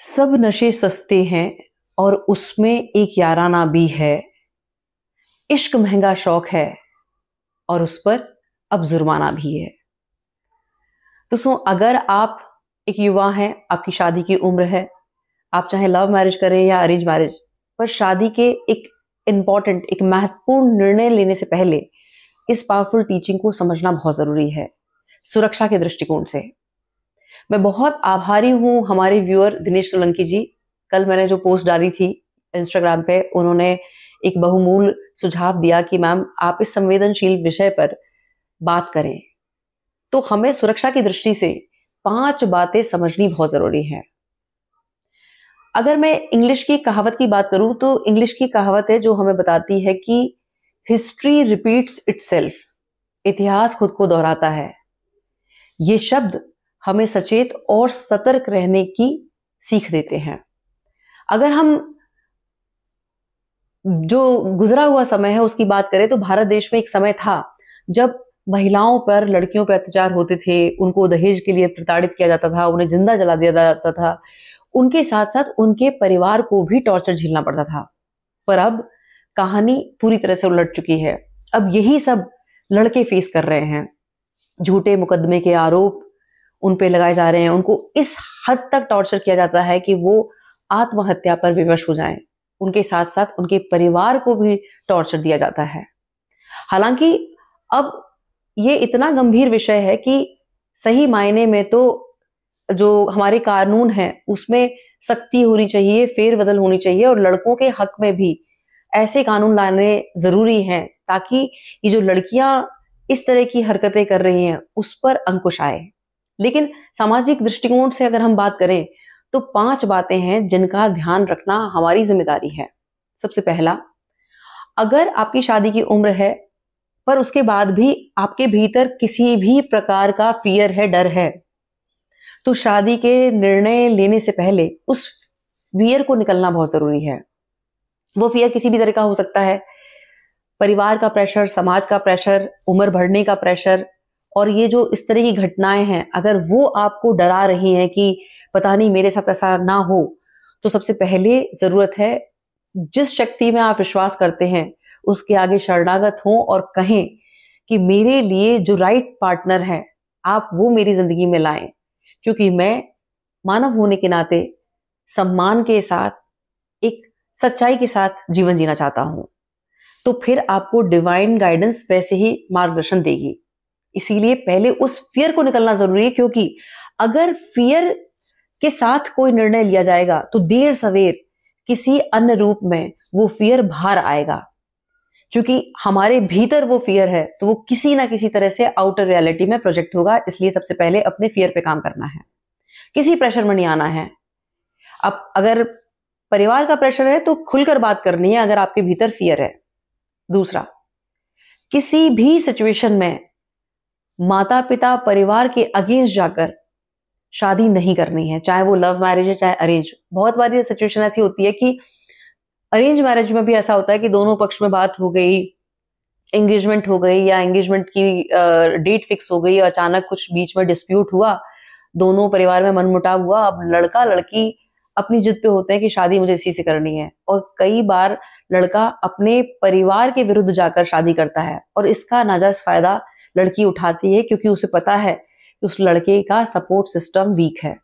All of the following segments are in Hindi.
सब नशे सस्ते हैं और उसमें एक याराना भी है। इश्क महंगा शौक है और उस पर अब जुर्माना भी है। दोस्तों, अगर आप एक युवा हैं, आपकी शादी की उम्र है, आप चाहे लव मैरिज करें या अरेंज मैरिज, पर शादी के एक महत्वपूर्ण निर्णय लेने से पहले इस पावरफुल टीचिंग को समझना बहुत जरूरी है, सुरक्षा के दृष्टिकोण से। मैं बहुत आभारी हूं हमारे व्यूअर दिनेश सोलंकी जी। कल मैंने जो पोस्ट डाली थी इंस्टाग्राम पे, उन्होंने एक बहुमूल्य सुझाव दिया कि मैम आप इस संवेदनशील विषय पर बात करें। तो हमें सुरक्षा की दृष्टि से 5 बातें समझनी बहुत जरूरी है। अगर मैं इंग्लिश की कहावत की बात करूं तो इंग्लिश की कहावत है जो हमें बताती है कि हिस्ट्री रिपीट्स इटसेल्फ, इतिहास खुद को दोहराता है। ये शब्द हमें सचेत और सतर्क रहने की सीख देते हैं। अगर हम जो गुजरा हुआ समय है उसकी बात करें तो भारत देश में एक समय था जब महिलाओं पर, लड़कियों पर अत्याचार होते थे, उनको दहेज के लिए प्रताड़ित किया जाता था, उन्हें जिंदा जला दिया जाता था, उनके साथ साथ उनके परिवार को भी टॉर्चर झेलना पड़ता था। पर अब कहानी पूरी तरह से उलट चुकी है। अब यही सब लड़के फेस कर रहे हैं। झूठे मुकदमे के आरोप उन पे लगाए जा रहे हैं। उनको इस हद तक टॉर्चर किया जाता है कि वो आत्महत्या पर विवश हो जाएं। उनके साथ साथ उनके परिवार को भी टॉर्चर दिया जाता है। हालांकि अब ये इतना गंभीर विषय है कि सही मायने में तो जो हमारे कानून हैं उसमें सख्ती होनी चाहिए, फेरबदल होनी चाहिए, और लड़कों के हक में भी ऐसे कानून लाने जरूरी हैं ताकि ये जो लड़कियां इस तरह की हरकतें कर रही हैं उस पर अंकुश आए। लेकिन सामाजिक दृष्टिकोण से अगर हम बात करें तो 5 बातें हैं जिनका ध्यान रखना हमारी जिम्मेदारी है। सबसे पहला, अगर आपकी शादी की उम्र है पर उसके बाद भी आपके भीतर किसी भी प्रकार का फियर है, डर है, तो शादी के निर्णय लेने से पहले उस फियर को निकलना बहुत जरूरी है। वो फियर किसी भी तरह का हो सकता है, परिवार का प्रेशर, समाज का प्रेशर, उम्र बढ़ने का प्रेशर, और ये जो इस तरह की घटनाएं हैं अगर वो आपको डरा रही हैं कि पता नहीं मेरे साथ ऐसा ना हो, तो सबसे पहले जरूरत है जिस शक्ति में आप विश्वास करते हैं उसके आगे शरणागत हों और कहें कि मेरे लिए जो राइट पार्टनर है आप वो मेरी जिंदगी में लाएं, क्योंकि मैं मानव होने के नाते सम्मान के साथ, एक सच्चाई के साथ जीवन जीना चाहता हूं। तो फिर आपको डिवाइन गाइडेंस वैसे ही मार्गदर्शन देगी। इसीलिए पहले उस फियर को निकलना जरूरी है, क्योंकि अगर फियर के साथ कोई निर्णय लिया जाएगा तो देर सवेर किसी अन्य रूप में वो फियर बाहर आएगा। क्योंकि हमारे भीतर वो फियर है तो वो किसी ना किसी तरह से आउटर रियलिटी में प्रोजेक्ट होगा। इसलिए सबसे पहले अपने फियर पे काम करना है, किसी प्रेशर में नहीं आना है। अब अगर परिवार का प्रेशर है तो खुलकर बात करनी है अगर आपके भीतर फियर है। दूसरा, किसी भी सिचुएशन में माता पिता परिवार के अगेंस्ट जाकर शादी नहीं करनी है, चाहे वो लव मैरिज है चाहे अरेंज। बहुत बार ये सिचुएशन ऐसी होती है कि अरेंज मैरिज में भी ऐसा होता है कि दोनों पक्ष में बात हो गई, एंगेजमेंट हो गई या एंगेजमेंट की डेट फिक्स हो गई, अचानक कुछ बीच में डिस्प्यूट हुआ, दोनों परिवार में मनमुटाव हुआ। अब लड़का लड़की अपनी जिद पे होते हैं कि शादी मुझे इसी से करनी है, और कई बार लड़का अपने परिवार के विरुद्ध जाकर शादी करता है और इसका नाजायज फायदा लड़की उठाती है, क्योंकि उसे पता है कि उस लड़के का सपोर्ट सिस्टम वीक है।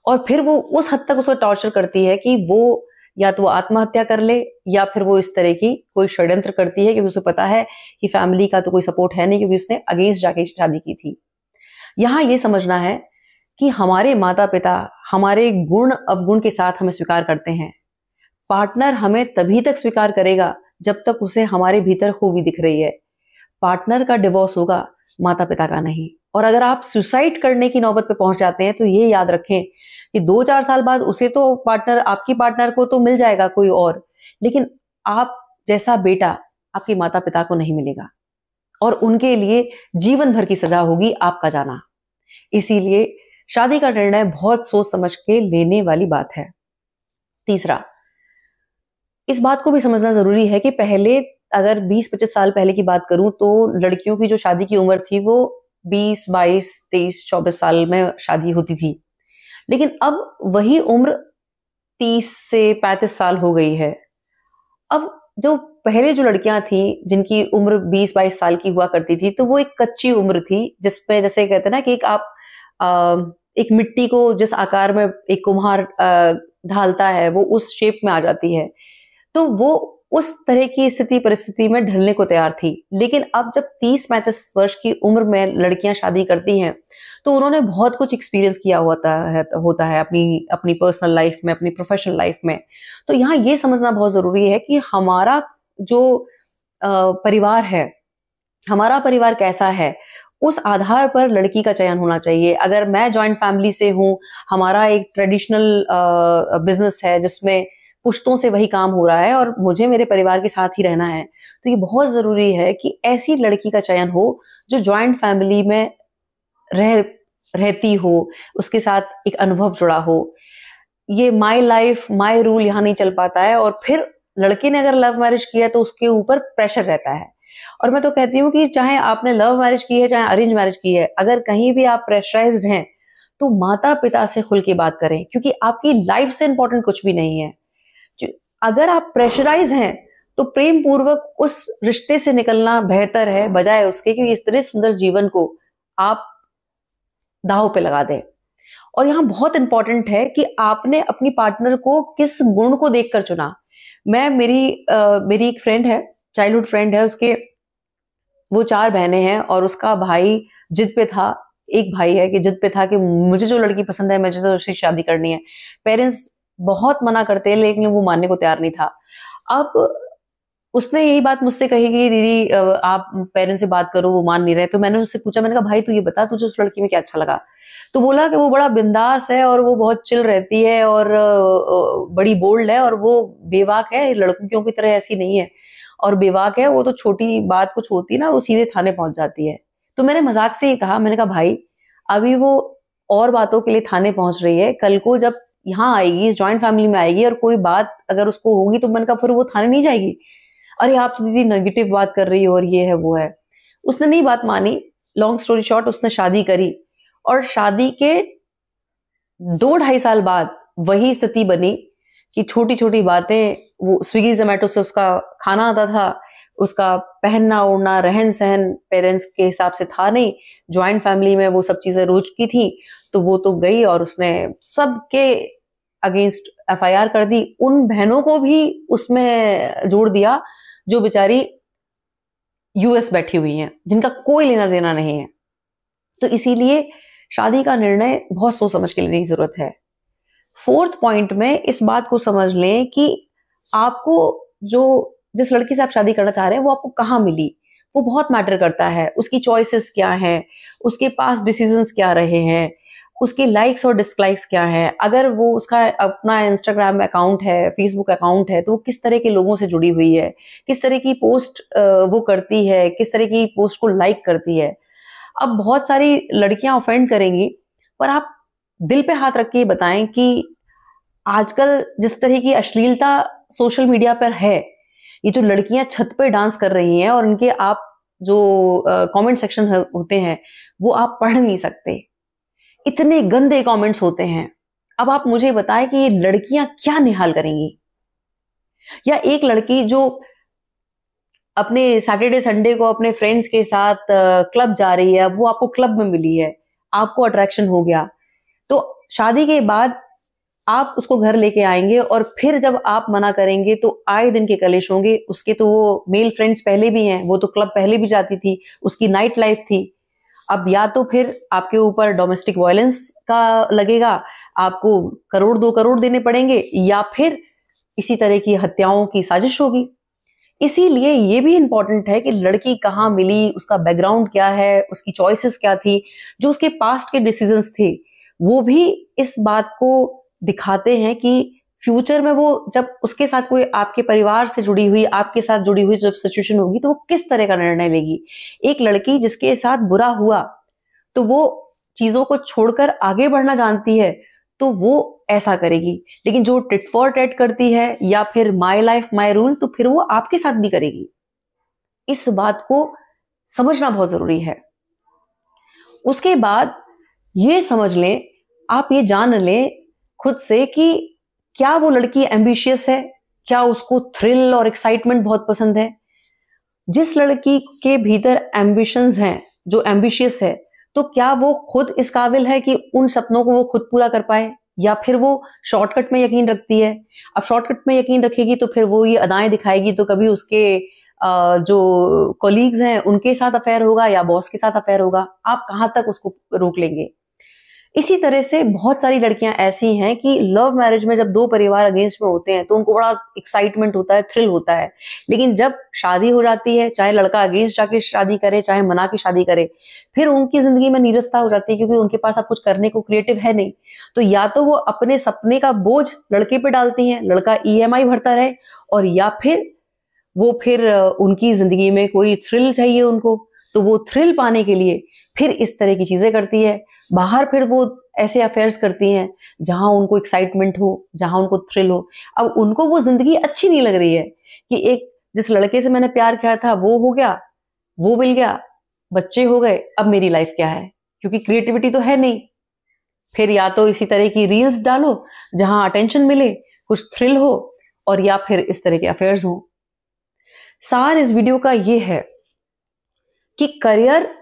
और फिर वो उस हद तक उसको टॉर्चर करती है कि वो या तो आत्महत्या कर ले या फिर वो इस तरह की कोई षड्यंत्र करती है, क्योंकि उसे पता है कि फैमिली का तो कोई सपोर्ट है नहीं, क्योंकि इसने अगेंस्ट जाके शादी की थी। यहां ये समझना है कि हमारे माता पिता हमारे गुण अवगुण के साथ हमें स्वीकार करते हैं। पार्टनर हमें तभी तक स्वीकार करेगा जब तक उसे हमारे भीतर खूबी दिख रही है। पार्टनर का डिवोर्स होगा, माता पिता का नहीं। और अगर आप सुसाइड करने की नौबत पे पहुंच जाते हैं तो ये याद रखें कि 2-4 साल बाद उसे तो पार्टनर, आपकी पार्टनर को तो मिल जाएगा कोई और, लेकिन आप जैसा बेटा आपके माता पिता को नहीं मिलेगा, और उनके लिए जीवन भर की सजा होगी आपका जाना। इसीलिए शादी का निर्णय बहुत सोच समझ के लेने वाली बात है। तीसरा, इस बात को भी समझना जरूरी है कि पहले अगर 20-25 साल पहले की बात करूं तो लड़कियों की जो शादी की उम्र थी वो 20, 22, 23, 24 साल में शादी होती थी। लेकिन अब वही उम्र 30 से 35 साल हो गई है। अब जो पहले जो लड़कियां थी जिनकी उम्र 20-22 साल की हुआ करती थी, तो वो एक कच्ची उम्र थी जिसमें जैसे कहते हैं ना कि एक आप एक मिट्टी को जिस आकार में एक कुम्हार ढालता है वो उस शेप में आ जाती है। तो वो उस तरह की स्थिति परिस्थिति में ढलने को तैयार थी। लेकिन अब जब 30-35 वर्ष की उम्र में लड़कियां शादी करती हैं, तो उन्होंने बहुत कुछ एक्सपीरियंस किया होता है अपनी अपनी पर्सनल लाइफ में, अपनी प्रोफेशनल लाइफ में। तो यहाँ ये समझना बहुत ज़रूरी है कि हमारा जो परिवार है, हमारा परिवार कैसा है, उस आधार पर लड़की का चयन होना चाहिए। अगर मैं जॉइंट फैमिली से हूँ, हमारा एक ट्रेडिशनल बिज़नेस है जिसमें पुश्तों से वही काम हो रहा है और मुझे मेरे परिवार के साथ ही रहना है, तो ये बहुत ज़रूरी है कि ऐसी लड़की का चयन हो जो जॉइंट फैमिली में रहती हो, उसके साथ एक अनुभव जुड़ा हो। ये माय लाइफ माय रूल यहाँ नहीं चल पाता है, और फिर लड़के ने अगर लव मैरिज किया तो उसके ऊपर प्रेशर रहता है। और मैं तो कहती हूँ कि चाहे आपने लव मैरिज की है, चाहे अरेंज मैरिज की है, अगर कहीं भी आप प्रेशराइज्ड हैं, तो माता पिता से खुल के बात करें, क्योंकि आपकी लाइफ से इंपॉर्टेंट कुछ भी नहीं है। अगर आप प्रेशराइज हैं, तो प्रेम पूर्वक उस रिश्ते से निकलना बेहतर है, बजाय उसके कि इस तरह सुंदर जीवन को आप दांव पे लगा दें। और यहाँ बहुत इंपॉर्टेंट है कि आपने अपनी पार्टनर को किस गुण को देखकर चुना। मेरी एक फ्रेंड है, चाइल्डहुड फ्रेंड है, उसके वो 4 बहनें हैं और उसका भाई जिद पे था, एक भाई है कि जिद पे था कि मुझे जो लड़की पसंद है मुझे तो उससे शादी करनी है। पेरेंट्स बहुत मना करते हैं लेकिन वो मानने को तैयार नहीं था। अब उसने यही बात मुझसे कही कि दीदी आप पेरेंट्स से बात करो, वो मान नहीं रहे। तो मैंने उससे पूछा, मैंने कहा भाई तू ये बता तुझे उस लड़की में क्या अच्छा लगा? तो बोला कि वो बड़ा बिंदास है और वो बहुत चिल रहती है और बड़ी बोल्ड है और वो बेवाक है, लड़कियों की तरह ऐसी नहीं है और बेवाक है, वो तो छोटी बात कुछ होती ना वो सीधे थाने पहुंच जाती है। तो मैंने मजाक से ही कहा, मैंने कहा भाई अभी वो और बातों के लिए थाने पहुंच रही है, कल को जब यहाँ आएगी, इस जॉइंट फैमिली में आएगी और कोई बात अगर उसको होगी तो मैंने कहा फिर वो थाने नहीं जाएगी। अरे आप तो दीदी नेगेटिव बात कर रही हो और ये है वो है। उसने नहीं बात मानी। लॉन्ग स्टोरी शॉर्ट, उसने शादी करी और शादी के 2-2.5 साल बाद वही स्थिति बनी कि छोटी छोटी बातें, वो स्विगी जोमेटो से उसका खाना आता था, उसका पहनना ओढ़ना रहन सहन पेरेंट्स के हिसाब से था नहीं, ज्वाइंट फैमिली में वो सब चीजें रोज की थी। तो वो तो गई और उसने सबके अगेंस्ट एफआईआर कर दी, उन बहनों को भी उसमें जोड़ दिया जो बेचारी यूएस बैठी हुई हैं, जिनका कोई लेना देना नहीं है। तो इसीलिए शादी का निर्णय बहुत सोच समझ के लेने की जरूरत है। 4th पॉइंट में इस बात को समझ लें कि आपको जिस लड़की से आप शादी करना चाह रहे हैं वो आपको कहाँ मिली, वो बहुत मैटर करता है। उसकी चॉइसेस क्या हैं, उसके पास डिसीजंस क्या रहे हैं, उसके लाइक्स और डिसलाइक्स क्या हैं। अगर वो उसका अपना इंस्टाग्राम अकाउंट है, फेसबुक अकाउंट है, तो वो किस तरह के लोगों से जुड़ी हुई है, किस तरह की पोस्ट वो करती है, किस तरह की पोस्ट को लाइक करती है। अब बहुत सारी लड़कियां ऑफेंड करेंगी, पर आप दिल पे हाथ रख के बताएं कि आजकल जिस तरह की अश्लीलता सोशल मीडिया पर है, ये जो लड़कियां छत पे डांस कर रही हैं और इनके आप जो कमेंट सेक्शन होते हैं वो आप पढ़ नहीं सकते, इतने गंदे कमेंट्स होते हैं। अब आप मुझे बताएं कि ये लड़कियां क्या निहाल करेंगी। या एक लड़की जो अपने सैटरडे संडे को अपने फ्रेंड्स के साथ क्लब जा रही है, वो आपको क्लब में मिली है, आपको अट्रैक्शन हो गया, तो शादी के बाद आप उसको घर लेके आएंगे और फिर जब आप मना करेंगे तो आए दिन के कलेश होंगे। उसके तो वो मेल फ्रेंड्स पहले भी हैं, वो तो क्लब पहले भी जाती थी, उसकी नाइट लाइफ थी। अब या तो फिर आपके ऊपर डोमेस्टिक वायलेंस का लगेगा, आपको 1-2 करोड़ देने पड़ेंगे, या फिर इसी तरह की हत्याओं की साजिश होगी। इसीलिए ये भी इंपॉर्टेंट है कि लड़की कहाँ मिली, उसका बैकग्राउंड क्या है, उसकी चॉइसेस क्या थी, जो उसके पास्ट के डिसीजंस थे वो भी इस बात को दिखाते हैं कि फ्यूचर में वो जब उसके साथ कोई आपके परिवार से जुड़ी हुई, आपके साथ जुड़ी हुई जब सिचुएशन होगी तो वो किस तरह का निर्णय लेगी। एक लड़की जिसके साथ बुरा हुआ तो वो चीजों को छोड़कर आगे बढ़ना जानती है, तो वो ऐसा करेगी। लेकिन जो टिट फॉर टैट करती है या फिर माय लाइफ माय रूल, तो फिर वो आपके साथ भी करेगी। इस बात को समझना बहुत जरूरी है। उसके बाद ये समझ लें, आप ये जान लें खुद से कि क्या वो लड़की एम्बिशियस है, क्या उसको थ्रिल और एक्साइटमेंट बहुत पसंद है। जिस लड़की के भीतर एम्बिशंस हैं, जो एम्बिशियस है, तो क्या वो खुद इस काबिल है कि उन सपनों को वो खुद पूरा कर पाए, या फिर वो शॉर्टकट में यकीन रखती है। अब शॉर्टकट में यकीन रखेगी तो फिर वो ये अदाएं दिखाएगी, तो कभी उसके जो कोलीग्स हैं उनके साथ अफेयर होगा या बॉस के साथ अफेयर होगा। आप कहां तक उसको रोक लेंगे। इसी तरह से बहुत सारी लड़कियां ऐसी हैं कि लव मैरिज में जब दो परिवार अगेंस्ट में होते हैं तो उनको बड़ा एक्साइटमेंट होता है, थ्रिल होता है, लेकिन जब शादी हो जाती है, चाहे लड़का अगेंस्ट जाके शादी करे चाहे मना के शादी करे, फिर उनकी जिंदगी में नीरसता हो जाती है, क्योंकि उनके पास अब कुछ करने को क्रिएटिव है नहीं। तो या तो वो अपने सपने का बोझ लड़के पे डालती हैं, लड़का ईएमआई भरता रहे, और या फिर उनकी जिंदगी में कोई थ्रिल चाहिए उनको, तो वो थ्रिल पाने के लिए फिर इस तरह की चीजें करती है। बाहर फिर वो ऐसे अफेयर्स करती हैं जहां उनको एक्साइटमेंट हो, जहां उनको थ्रिल हो। अब उनको वो जिंदगी अच्छी नहीं लग रही है कि एक जिस लड़के से मैंने प्यार किया था वो हो गया, वो मिल गया, बच्चे हो गए, अब मेरी लाइफ क्या है, क्योंकि क्रिएटिविटी तो है नहीं। फिर या तो इसी तरह की रील्स डालो जहां अटेंशन मिले, कुछ थ्रिल हो, और या फिर इस तरह के अफेयर्स हो। सार इस वीडियो का ये है कि करियर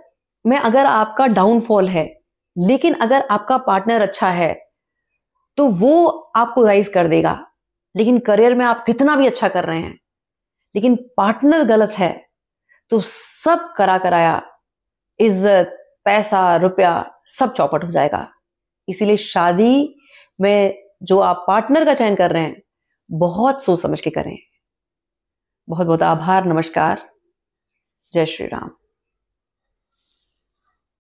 में अगर आपका डाउनफॉल है, लेकिन अगर आपका पार्टनर अच्छा है तो वो आपको राइज कर देगा। लेकिन करियर में आप कितना भी अच्छा कर रहे हैं, लेकिन पार्टनर गलत है, तो सब करा कराया, इज्जत, पैसा, रुपया, सब चौपट हो जाएगा। इसीलिए शादी में जो आप पार्टनर का चयन कर रहे हैं, बहुत सोच समझ के करें। बहुत बहुत आभार। नमस्कार। जय श्री राम।